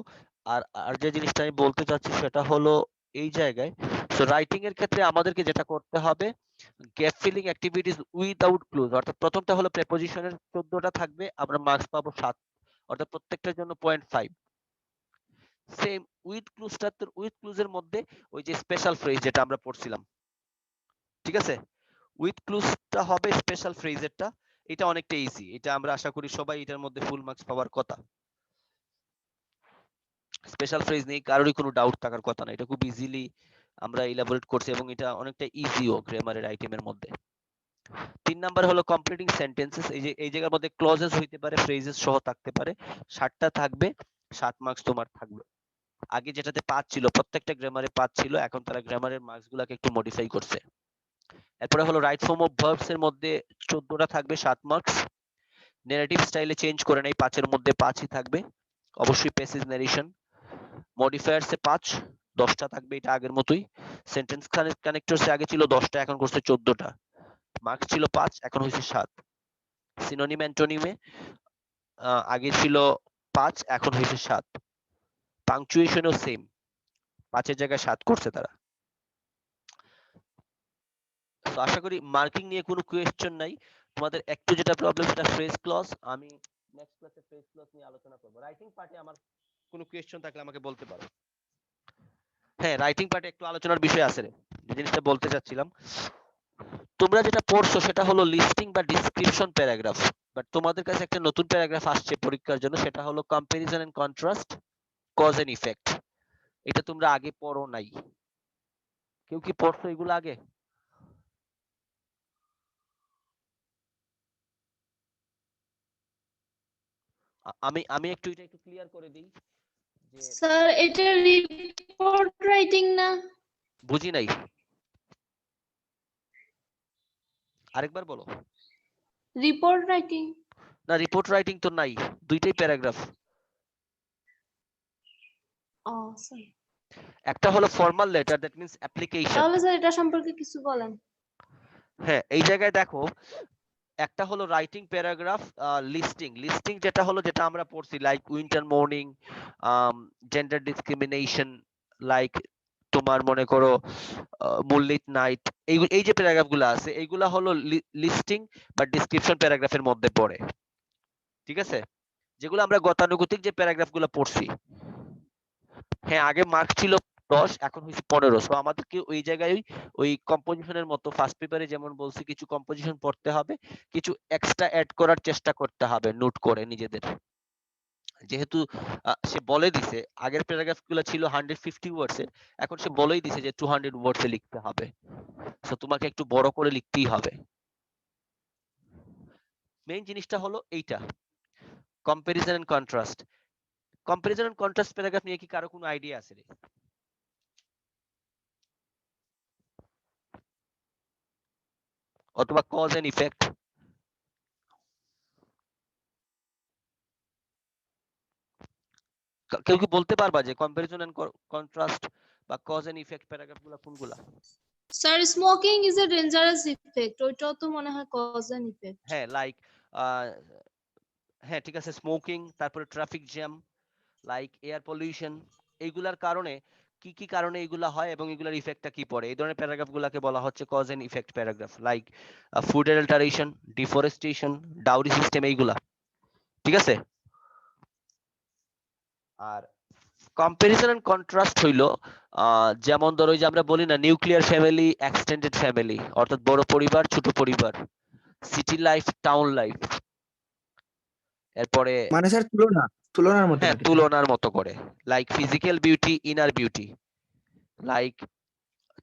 Speaker 1: আর আর যে জিনিসটা আমি বলতে চাচ্ছি সেটা হলো এই জায়গায়, সো রাইটিং এর ক্ষেত্রে আমাদেরকে যেটা করতে হবে, gap filling activities without clues, অর্থাৎ প্রথমটা হলো প্রেপোজিশনের 14টা থাকবে, আমরা মার্কস পাবো 7, অর্থাৎ প্রত্যেকটার জন্য 0.5। সেম উইথ ক্লুজটা, উইথ ক্লুজের মধ্যে ওই যে স্পেশাল ফ্রেজ যেটা আমরা পড়ছিলাম, ঠিক আছে? উইথ ক্লুজটা হবে স্পেশাল ফ্রেজেরটা, এটা অনেকটা ইজি, এটা আমরা আশা করি সবাই এটার মধ্যে ফুল মার্কস পাওয়ার কথা। স্পেশাল ফ্রেজ নিয়ে কারোরই কোনো ডাউট থাকার কথা না, এটা খুব ইজিলি আমরা ইলাবোরেট করছি এবং এটা অনেকটা ইজিও গ্রামারের আইটেমের মধ্যে। 3 নাম্বার হলো কমপ্লিটিং সেন্টেন্সেস, এই যে এই জায়গার মধ্যে ক্লজেস হইতে পারে, ফ্রেজেস সহ থাকতে পারে, 7টা থাকবে, 7 মার্কস তোমার থাকবে। আগে যেটাতে 5 ছিল, প্রত্যেকটা গ্রামারে 5 ছিল, এখন তারা গ্রামারের মার্কস গুলাকে একটু মডিফাই করছে। এরপরে হলো রাইট ফর্ম অফ ভার্বস এর মধ্যে 14টা থাকবে, 7 মার্কস। নেগেটিভ স্টাইলে চেঞ্জ করে নাই, 5 এর মধ্যে 5ই থাকবে, অবশ্যই প্যাসেজ নারেশন। মডিফায়ারস এ 5, 10টা থাকবে, এটা আগের মতোই। সেন্টেন্স কানেক্টরস এ আগে ছিল 10টা, এখন করছে 14টা, মার্কস ছিল 5, এখন হয়েছে 7। সিনোনিম অ্যান্টোনিমে আগে ছিল 5, এখন হয়েছে 7। পাংচুয়েশনও সেম, 5 এর জায়গায় 7 করছে তারা। তো আশা করি মার্কিং নিয়ে কোনো কোয়েশ্চেন নাই। তোমাদের একটু যেটা প্রবলেম সেটা ফ্রেজ ক্লজ, আমি নেক্সট ক্লাসে ফ্রেজ ক্লজ নিয়ে আলোচনা করব। রাইটিং পার্টে আমার কোনো কোয়েশ্চেন থাকলে আমাকে বলতে পারো। হ্যাঁ, রাইটিং পার্টে একটু আলোচনার বিষয় আছে রে, যে জিনিসটা বলতে চাচ্ছিলাম। তোমরা যেটা পড়ছো সেটা হলো লিস্টিং বা ডিসক্রিপশন প্যারাগ্রাফ, বাট তোমাদের কাছে একটা নতুন প্যারাগ্রাফ আসছে পরীক্ষার জন্য, সেটা হলো comparison and contrast, cause and effect. এটা তোমরা আগে পড়ো নাই? কেউ কি পড়ছো এগুলো আগে? আমি আমি একটু এটা একটু ক্লিয়ার করে দিই যে
Speaker 4: স্যার এটা রিপোর্ট রাইটিং না?
Speaker 1: বুঝি নাই, আরেকবার বলো।
Speaker 4: Report writing.
Speaker 1: না, রিপোর্ট রাইটিং তো নাই, দুইটাই প্যারাগ্রাফ।
Speaker 4: ও স্যার,
Speaker 1: একটা হলো formal letter, that means application.
Speaker 4: তাহলে স্যার এটা সম্পর্কে কিছু বলেন।
Speaker 1: হ্যাঁ, এই জায়গায় দেখো, একটা হলো রাইটিং প্যারাগ্রাফ, লিস্টিং। লিস্টিং যেটা হলো, যেটা আমরা পড়ছি, like winter morning, gender discrimination, like তোমার মনে করো মুনলিট নাইট, এই এই যে প্যারাগ্রাফ গুলো আছে, এইগুলা হলো লিস্টিং বা ডিসক্রিপশন প্যারাগ্রাফের মধ্যে পড়ে। ঠিক আছে, যেগুলো আমরা গতানুগতিক যে প্যারাগ্রাফ গুলো পড়ছি। হ্যাঁ, আগে মার্ক ছিল 10, এখন হয়েছে 15। সো আমাদেরকে ওই জায়গায় ওই কম্পোজিশনের মতো ফার্স্ট পেপারে যেমন বলছি, কিছু কম্পোজিশন পড়তে হবে, কিছু এক্সট্রা অ্যাড করার চেষ্টা করতে হবে নোট করে নিজেদের। যেহেতু সে বলে দিছে, আগের প্যারাগ্রাফ গুলো ছিল 150 ওয়ার্ডস এর, এখন সে বলেই দিছে যে 200 ওয়ার্ডস এ লিখতে হবে। সো তোমাকে একটু বড় করে লিখতেই হবে। মেইন জিনিসটা হলো এইটা, comparison and contrast. Comparison and contrast paragraph নিয়ে কি কারো কোনো আইডিয়া আছে রে? অথবা কজ এন্ড ইফেক্ট? কেউ কি বলতে পারবা যে কম্পারিজন এন্ড কন্ট্রাস্ট বা কজ এন্ড ইফেক্ট প্যারাগ্রাফ গুলা কোনগুলা?
Speaker 4: Sir smoking is a dangerous effect, ওইটাও তো মনে হয় কজ এন্ড ইফেক্ট।
Speaker 1: হ্যাঁ, লাইক হ্যাঁ ঠিক আছে, স্মোকিং, তারপরে traffic jam, like air pollution, এইগুলার কারণে কি কি কারণে এগুলা হয় এবং এগুলার ইফেক্টটা কি পড়ে, এই ধরনের প্যারাগ্রাফ গুলাকে বলা হচ্ছে cause and effect paragraph. Like food adulteration, deforestation, dowry system, এইগুলা। ঠিক আছে। আর কম্পারিজন এন্ড কন্ট্রাস্ট হইলো যেমন ধরো, ওই যে আমরা বলি না, নিউক্লিয়ার ফ্যামিলি, এক্সটেন্ডেড ফ্যামিলি, অর্থাৎ বড় পরিবার, ছোট পরিবার, সিটি লাইফ, টাউন লাইফ। এরপরে
Speaker 3: মানে স্যার তুলনার মতো
Speaker 1: হ্যাঁ,
Speaker 3: নাকি স্যার?
Speaker 1: তুলনার মতো করে, like physical beauty, inner beauty, like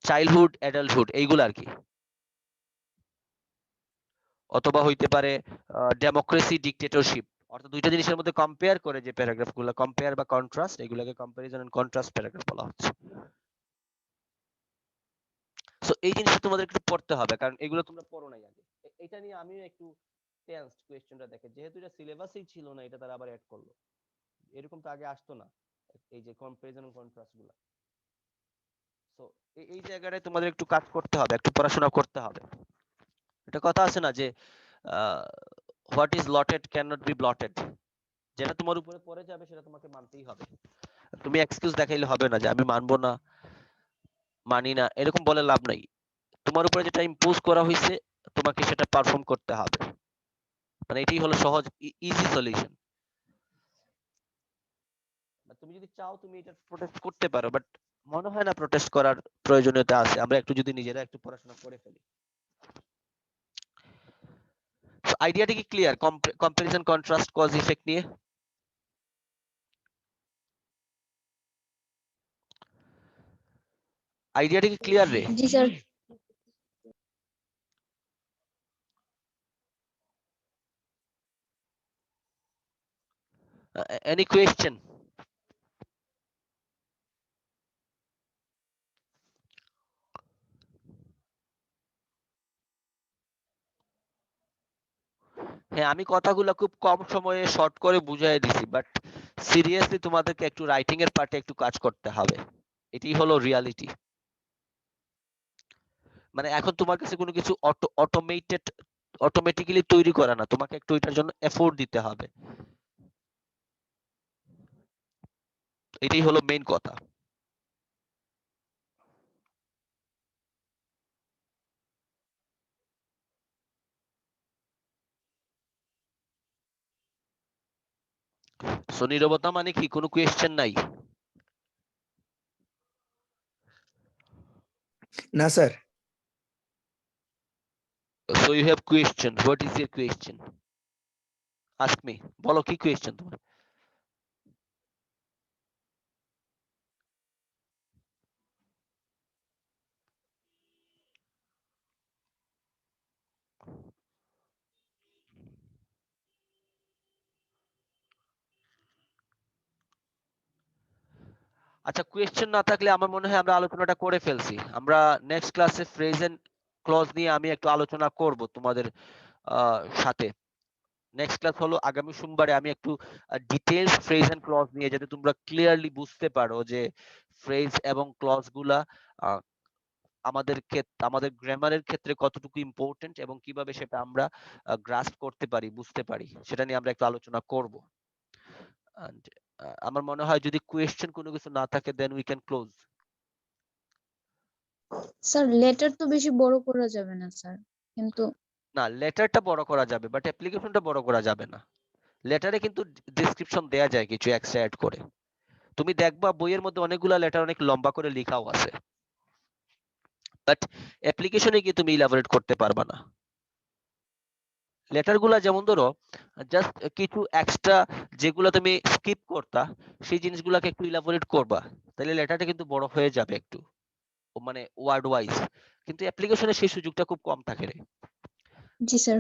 Speaker 1: childhood, adulthood, এইগুলো আর কি। অথবা হইতে পারে ডেমোক্রেসি, ডিক্টেটরশিপ, অর্থাৎ দুইটা জিনিসের মধ্যে কম্পেয়ার করে যে প্যারাগ্রাফ গুলো, কম্পেয়ার বা কন্ট্রাস্ট, এগুলোকে কম্পারিজন এন্ড কন্ট্রাস্ট প্যারাগ্রাফ বলা হচ্ছে। সো এই জিনিসটা তোমাদের একটু পড়তে হবে, কারণ এগুলো তোমরা পড়ো নাই আগে। এটা নিয়ে আমিও একটু টেন্সড, কোয়েশ্চেনটা দেখে, যেহেতু এটা সিলেবাসেই ছিল না, এটা তারা আবার অ্যাড করলো। এরকম তো আগে আসতো না, এই যে কম্পারিজন এন্ড কন্ট্রাস্ট গুলা। সো এই জায়গাটায় তোমাদের একটু কাজ করতে হবে, একটু পড়াশোনা করতে হবে। একটা কথা আছে না যে what is lotted can not be blotted. যেটা তোমার উপরে পড়ে যাবে সেটা তোমাকে মানতেই হবে। তুমি এক্সকিউজ দেখাইলে হবে না যে আমি মানবো না, মানি না, এরকম বলে লাভ নাই। তোমার উপরে যেটা ইম্পোজ করা হয়েছে, তোমাকে সেটা পারফর্ম করতে হবে। মানে এটাই হলো সহজ, ইজি সলিউশন। তুমি যদি চাও তুমি এটা প্রোটেস্ট করতে পারো, বাট মনে হয় না প্রোটেস্ট করার প্রয়োজনীয়তা আছে, আমরা একটু যদি নিজেরা একটু পড়াশোনা করে ফেলি। আইডিয়াটা কি clear, comparison, contrast, cause effect নিয়ে? আইডিয়াটা কি ক্লিয়ার রে?
Speaker 4: জি স্যার।
Speaker 1: Any question? হ্যাঁ, আমি কথাগুলো খুব কম সময়ে শর্ট করে বুঝাই দিছি, বাট সিরিয়াসলি তোমাদেরকে একটু রাইটিং এর পার্টে একটু কাজ করতে হবে। এটাই হলো রিয়ালিটি। মানে এখন তোমার কাছে কোনো কিছু অটোমেটিক্যালি তৈরি করা না, তোমাকে একটু এটার জন্য এফোর্ট দিতে হবে। এটাই হলো মেইন কথা। সো নীরবতা মানে কি, কোনো কোয়েশ্চেন নাই?
Speaker 3: না স্যার।
Speaker 1: So you have question, what is your question? Ask me, বলো কি কোয়েশ্চেন তোমার? আচ্ছা, কোয়েশ্চেন না থাকলে আমার মনে হয় আমরা আলোচনাটা করে ফেলছি। আমরা নেক্সট ক্লাসে ফ্রেজ এন্ড ক্লজ নিয়ে আমি একটু আলোচনা করব তোমাদের সাথে। নেক্সট ক্লাস হলো আগামী সোমবারে। আমি একটু ডিটেইলস ফ্রেজ এন্ড ক্লজ নিয়ে, যাতে তোমরা ক্লিয়ারলি বুঝতে পারো যে ফ্রেজ এবং ক্লজ গুলা আহ, আমাদের গ্রামারের ক্ষেত্রে কতটুকু ইম্পর্টেন্ট এবং কিভাবে সেটা আমরা গ্রাস্প করতে পারি, বুঝতে পারি, সেটা নিয়ে আমরা একটু আলোচনা করব। And, আমার মনে হয় যদি কোয়েশ্চেন কোনো কিছু না থাকে then we can close.
Speaker 4: Sir letter তো বেশি বড় করা যাবে না স্যার, কিন্তু
Speaker 1: না, লেটারটা বড় করা যাবে বাট অ্যাপ্লিকেশনটা বড় করা যাবে না। লেটারে কিন্তু ডেসক্রিপশন দেয়া যায় কিছু এক্সট্রা অ্যাড করে। তুমি দেখবা বইয়ের মধ্যে অনেকগুলা লেটার অনেক লম্বা করে লেখাও আছে, বাট অ্যাপ্লিকেশনে গিয়ে তুমি ইলাবোরেট করতে পারবা না। লেটার গুলা যেমন ধরো জাস্ট কিছু এক্সট্রা যেগুলো তুমি স্কিপ করতা, সেই জিনিসগুলোকে একটু ইলাবোরেট করবা, তাহলে লেটারটা কিন্তু বড় হয়ে যাবে একটু, মানে ওয়ার্ড ওয়াইজ। কিন্তু অ্যাপ্লিকেশনে সেই সুযোগটা খুব কম থাকে রে।
Speaker 4: জি স্যার।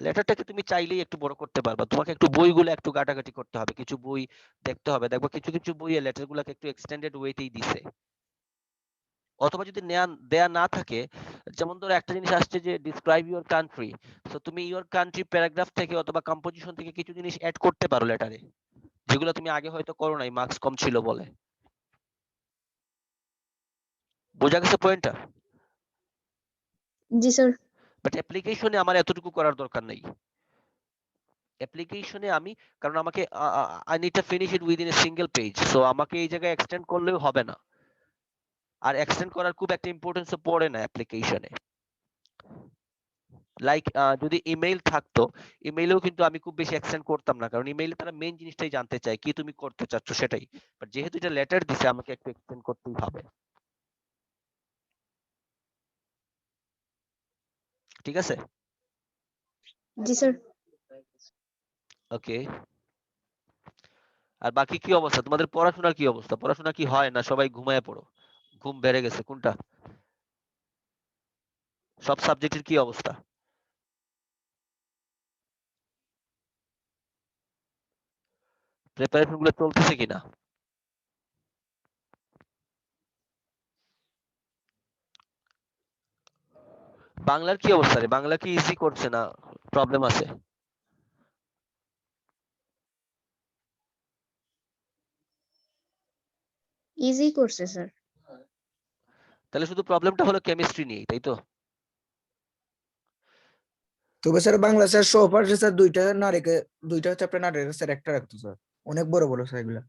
Speaker 1: লেটারটাকে তুমি চাইলেই একটু বড় করতে পারবা, তোমাকে একটু বইগুলো একটু ঘাটাঘাটি করতে হবে, কিছু বই দেখতে হবে, দেখবা কিছু কিছু বইয়ে লেটার গুলাকে একটু এক্সটেন্ডেড ওয়েতেই দিছে। অথবা যদি দেয়া না থাকে, যেমন ধরো একটা জিনিস আসছে যে ডিসক্রাইব ইউর কান্ট্রি, তো তুমি ইউর কান্ট্রি প্যারাগ্রাফ থেকে অথবা কম্পোজিশন থেকে কিছু জিনিস অ্যাড করতে পারো লেটারে, যেগুলো তুমি আগে হয়তো করো নাই, মার্কস কম ছিল বলে। বোঝা গেছে পয়েন্টটা?
Speaker 4: জি স্যার।
Speaker 1: বাট অ্যাপ্লিকেশনে আমার এতটুকু করার দরকার নেই। অ্যাপ্লিকেশনে আমি, কারণ আমাকে I need to finish it within a single page, so আমাকে এই জায়গায় এক্সটেন্ড করলেও হবে না, আর এক্সটেন্ড করার খুব একটা ইম্পর্টেন্স পড়ে না অ্যাপ্লিকেশনে। লাইক যদি ইমেইল থাকতো, ইমেইলেও কিন্তু আমি খুব বেশি এক্সটেন্ড করতাম না, কারণ ইমেইলে তারা মেইন জিনিসটাই জানতে চায় কি তুমি করতে চাচ্ছ সেটাই। বাট যেহেতু এটা লেটার দিছে, আমাকে একটু এক্সটেন্ড করতেই হবে। ঠিক আছে?
Speaker 4: জি স্যার।
Speaker 1: ওকে। আর বাকি কি অবস্থা তোমাদের? পড়াশোনার কি অবস্থা? পড়াশোনা কি হয় না সবাই ঘুমায় পড়ো? ঘুম বেড়ে গেছে কোনটা? সব সাবজেক্টের কি অবস্থা? প্রিপারেশন গুলো চলতেছে কিনা? বাংলার কি অবস্থা রে? বাংলা কি ইজি করছে না প্রবলেম আছে?
Speaker 4: ইজি করছে স্যার।
Speaker 1: তাহলে শুধু প্রবলেমটা হলো কেমিস্ট্রি নিয়ে, তাই তো?
Speaker 3: তবে স্যার বাংলা স্যার সবার স্যার দুইটা চ্যাপ্টার না রেখে স্যার একটা রাখতো স্যার, অনেক বড় বড় স্যার এগুলা।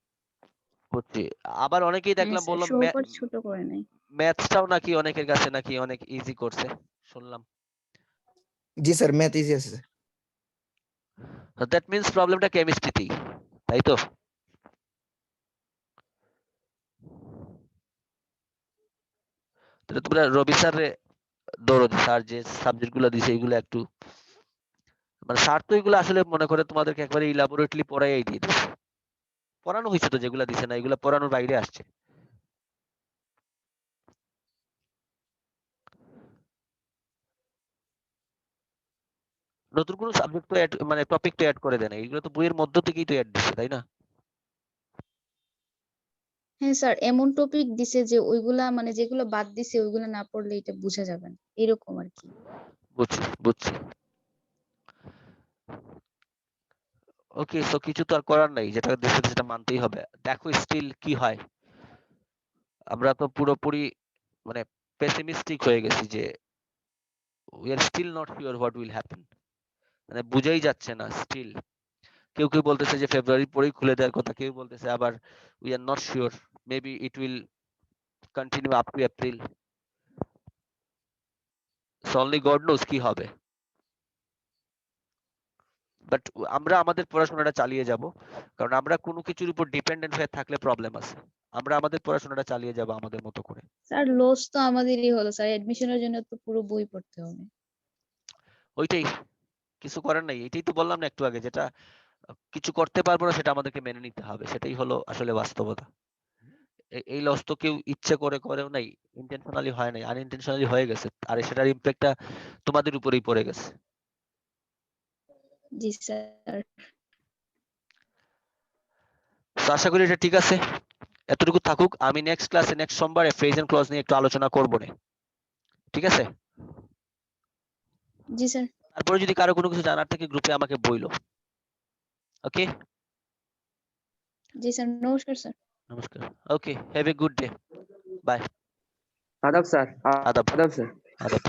Speaker 1: বুঝছি। আবার অনেকেই
Speaker 4: হ্যাঁ
Speaker 1: দেখলাম
Speaker 4: স্যার,
Speaker 1: বললো
Speaker 4: সবার ছোট করে নাই।
Speaker 1: ম্যাথসটাও নাকি অনেকের কাছে নাকি অনেক ইজি করছে শুনলাম।
Speaker 3: জি স্যার, ম্যাথ ইজি আছে স্যার।
Speaker 1: দ্যাট মিন্স প্রবলেমটা কেমিস্ট্রিতেই, তাই তো? তাহলে তোমরা রবি স্যারে দৌড়ো, স্যার যে সাবজেক্ট গুলো দিছে এগুলো একটু, মানে স্যার তো এগুলো আসলে মনে করে তোমাদেরকে একবারে ইলাবোরেটলি পড়াই দিয়ে দিচ্ছে। পড়ানো হয়েছে তো, যেগুলো দিছে না এগুলো পড়ানোর বাইরে আসছে। নতুন কোনো সাবজেক্ট তো মানে টপিক তো অ্যাড করে দেয় না, এগুলো তো বইয়ের মধ্য থেকেই তো অ্যাড দিচ্ছে, তাই না?
Speaker 4: হ্যাঁ স্যার, এমন টপিক দিছে যে ওইগুলা মানে যেগুলো বাদ দিছে ওইগুলা না পড়লে এটা বোঝা যাবে না, এরকম আর কি।
Speaker 1: বুঝছি বুঝছি। ওকে, সো কিছু তো আর করার নাই, যেটা দেশে সেটা মানতেই হবে। দেখো স্টিল কি হয়। আমরা তো পুরোপুরি মানে পেসিমিস্টিক হয়ে গেছি যে we are still not sure what will happen, মানে বুঝাই যাচ্ছে না স্টিল। কেউ কেউ বলতেছে যে ফেব্রুয়ারি পরেই খুলে দেওয়ার কথা, কেউ বলতেছে আবার we are not sure, maybe it will continue up to April. So only god nose কি হবে। বাট আমরা আমাদের পড়াশোনাটা চালিয়ে যাব, কারণ আমরা কোনো কিছুর উপর ডিপেন্ডেন্ট হয়ে থাকলে প্রবলেম আছে। আমরা আমাদের পড়াশোনাটা চালিয়ে যাব আমাদের মতো করে।
Speaker 4: স্যার লস তো আমাদেরই হলো স্যার, এডমিশনের জন্য তো পুরো বই পড়তে হবে।
Speaker 1: ওইটাই, কিছু করার নাই। এটাই তো বললাম না একটু আগে, যেটা কিছু করতে পারবো না সেটা আমাদেরকে মেনে নিতে হবে, সেটাই হলো আসলে বাস্তবতা। এই লস তো কেউ ইচ্ছে করে করেও নাই, ইন্টেনশনালি হয় নাই, আনইনটেনশনালি হয়ে গেছে, আর সেটার ইম্প্যাক্টটা তোমাদের উপরেই পড়ে গেছে।
Speaker 4: জি স্যার।
Speaker 1: তো আশা করি এটা ঠিক আছে। এতটুকু থাকুক, আমি নেক্সট ক্লাসে নেক্সট সোমবারে ফ্রেজ এন্ড ক্লজ নিয়ে একটু আলোচনা করব না, ঠিক আছে?
Speaker 4: জি স্যার।
Speaker 1: তারপরে যদি কারো কোনো কিছু জানার থাকে গ্রুপে আমাকে বইলো। ওকে,
Speaker 4: জি স্যার, নমস্কার স্যার।
Speaker 1: নমস্কার। Okay, have a good day, bye.
Speaker 5: आदाब सर।
Speaker 1: आदाब।
Speaker 5: आदाब सर।
Speaker 1: आदाब।